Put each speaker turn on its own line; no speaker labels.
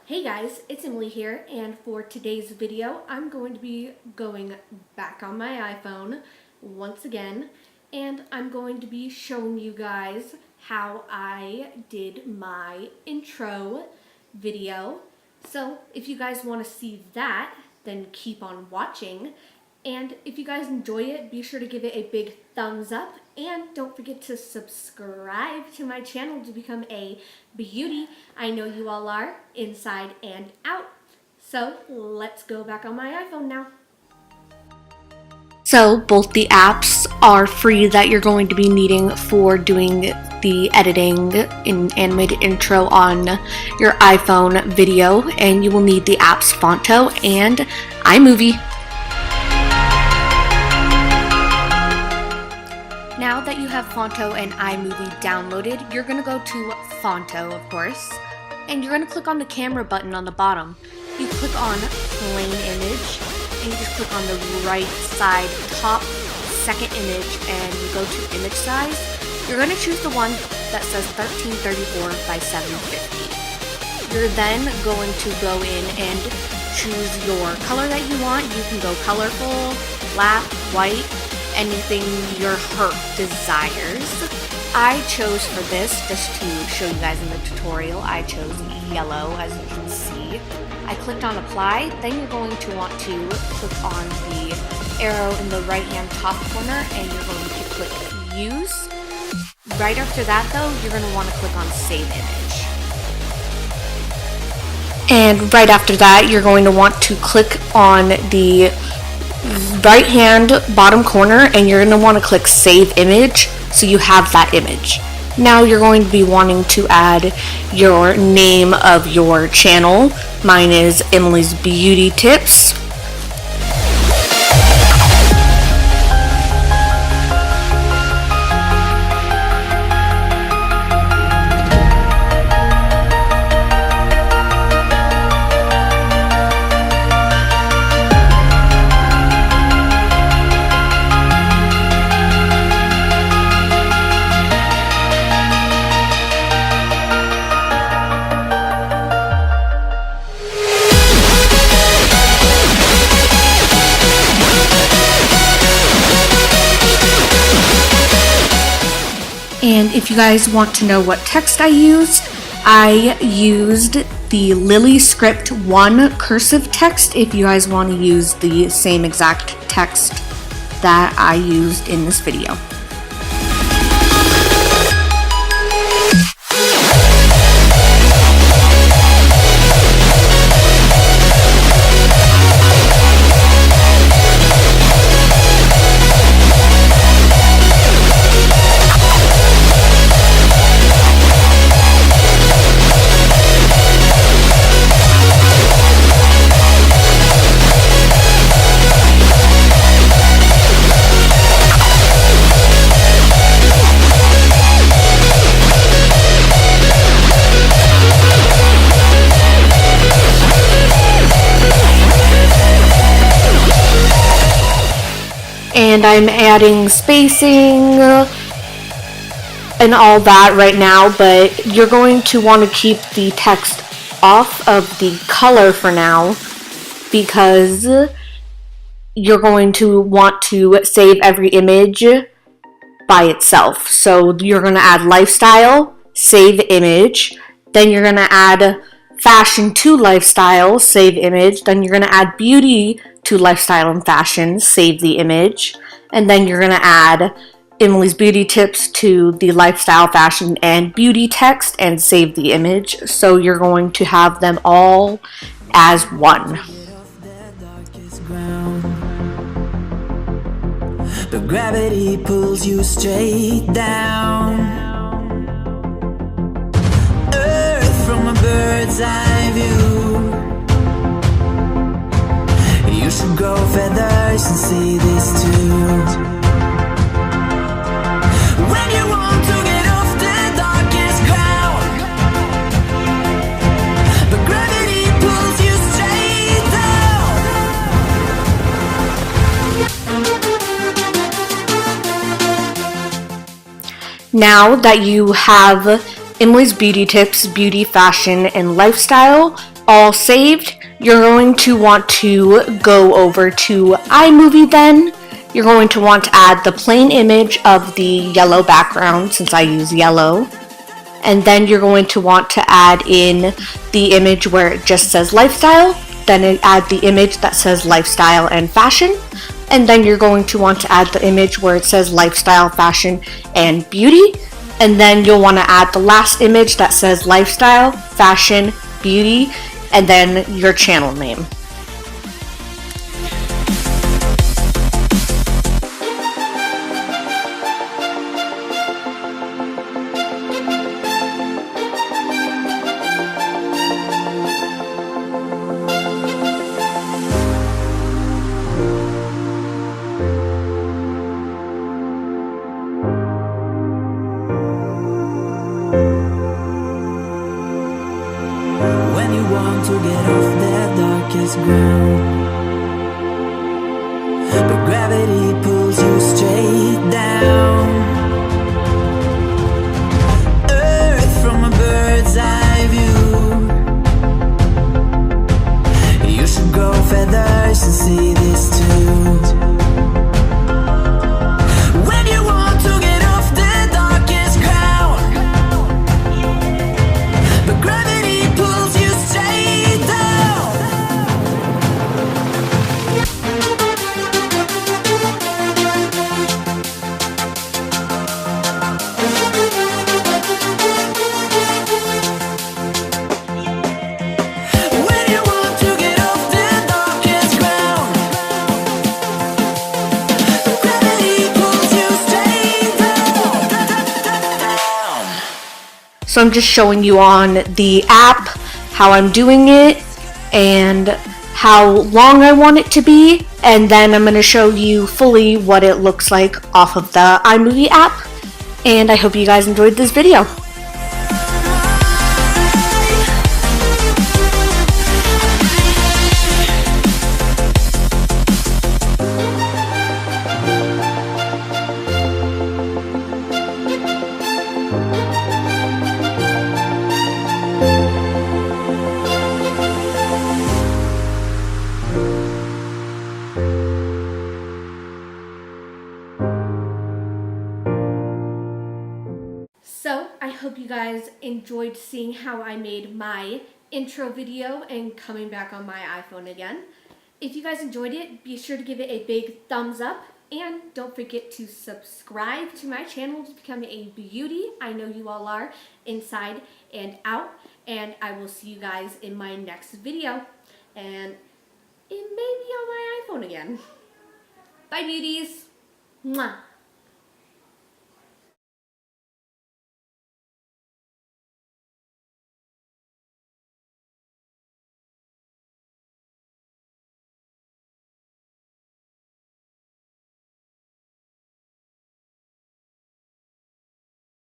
Hey guys, it's Emily here, and for today's video, I'm going to be going back on my iPhone once again, and I'm going to be showing you guys how I did my intro video. So if you guys want to see that, then keep on watching. And if you guys enjoy it, be sure to give it a big thumbs up, and don't forget to subscribe to my channel to become a beauty. I know you all are, inside and out. So let's go back on my iPhone now. So both the apps are free that you're going to be needing for doing the editing in animated intro on your iPhone video, and you will need the apps Phonto and iMovie. Now that you have Phonto and iMovie downloaded, you're going to go to Phonto, of course, and you're going to click on the camera button on the bottom. You click on plain image, and you just click on the right side top second image, and you go to image size. You're going to choose the one that says 1334 by 750. You're then going to go in and choose your color that you want. You can go colorful, black, white, anything your heart desires. I chose for this, just to show you guys in the tutorial, I chose yellow, as you can see. I clicked on apply, then you're going to want to click on the arrow in the right hand top corner, and you're going to click use. Right after that though, you're going to want to click on save image. And right after that, you're going to want to click on the right hand bottom corner, and you're going to want to click save image so you have that image. Now you're going to be wanting to add your name of your channel. Mine is Emily's Beauty Tips. And if you guys want to know what text I used the Lily Script 1 cursive text if you guys want to use the same exact text that I used in this video. And I'm adding spacing and all that right now, but you're going to want to keep the text off of the color for now, because you're going to want to save every image by itself. So you're going to add lifestyle, save image, then you're going to add fashion to lifestyle, save image, then you're going to add beauty to lifestyle and fashion, save the image, and then you're going to add Emily's Beauty Tips to the lifestyle, fashion, and beauty text and save the image. So you're going to have them all as one.
But gravity pulls you straight down. Earth from a bird's eye view. You should grow feathers and see this too. When you want to get off the darkest ground, but gravity pulls you straight down.
Now that you have Emily's Beauty Tips, beauty, fashion, and lifestyle all saved, you're going to want to go over to iMovie then. You're going to want to add the plain image of the yellow background since I use yellow. And then you're going to want to add in the image where it just says lifestyle. Then add the image that says lifestyle and fashion. And then you're going to want to add the image where it says lifestyle, fashion, and beauty. And then you'll want to add the last image that says lifestyle, fashion, beauty, and then your channel name.
When you want to get off that darkest ground, but gravity pulls you straight down. Earth from a bird's eye view. You should grow feathers and see this too. When you want to get off the darkest ground, but gravity pulls you straight down. When you want to get off the darkest ground, but gravity pulls you straight down.
So I'm just showing you on the app how I'm doing it and how long I want it to be, and then I'm going to show you fully what it looks like off of the iMovie app. And I hope you guys enjoyed this video. So I hope you guys enjoyed seeing how I made my intro video and coming back on my iPhone again. If you guys enjoyed it, be sure to give it a big thumbs up and don't forget to subscribe to my channel to become a beauty. I know you all are inside and out, and I will see you guys in my next video, and it may be on my iPhone again. Bye beauties. Mwah.